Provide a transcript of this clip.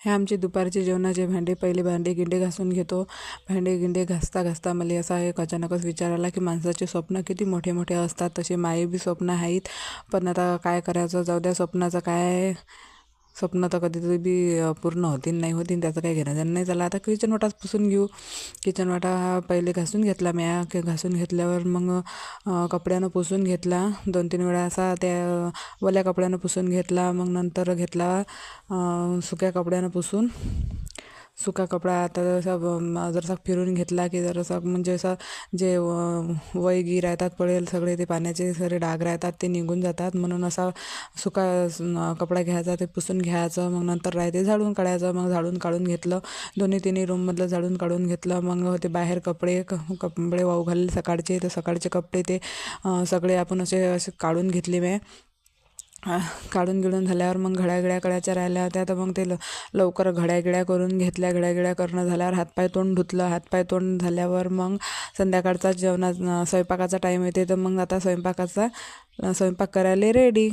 हे आमचे दुपारचे जेवणाचे भांडे. पहिले भांडे गिंडे घासून घेतो. भांडे गिंडे घासता घासता मला असा एक अचानकच विचार आला की माणसाचे स्वप्न किती मोठे मोठे असतात, तसे माये बी स्वप्न आहेत. पण आता काय करायचं, जाऊ द्या. स्वप्नाचं काय, स्वप्न तर कधीतरी बी पूर्ण होतील नाही होतील त्याचं काही घेणं देणं नाही. चला आता किचन वाटाच पुसून घेऊ. किचन वाटा पहिले घासून घेतला म्या. घासून घेतल्यावर मग कपड्यानं पुसून घेतला 2-3 वेळा असा. त्या ओल्या कपड्यानं पुसून घेतला. मग नंतर घेतला सुक्या कपड्यानं पुसून. सुका कपडा आता जरासा फिरून घेतला की जरासा म्हणजे असं जे वय राहतात पडेल सगळे, ते पाण्याचे सगळे डाग राहतात ते निघून जातात. म्हणून असा सुका कपडा घ्यायचा, ते पुसून घ्यायचं. मग नंतर राहते झाडून काढायचं. मग झाडून काढून घेतलं, 2-3 रूममधलं झाडून काढून घेतलं. मग ते बाहेर कपडे वाहू घालले सकाळचे, तर सकाळचे कपडे ते सगळे आपण असे काढून घेतले मी. काढून गिळून झाल्यावर मग घड्या करायच्या राहिल्या होत्या, तर मग ते लवकर घड्या करून घेतल्या. घड्या करणं झाल्यावर हातपाय तोंड धुतलं. हातपाय तोंड झाल्यावर मग संध्याकाळचा स्वयंपाकाचा टाईम येते, तर मग आता स्वयंपाक करायला रेडी.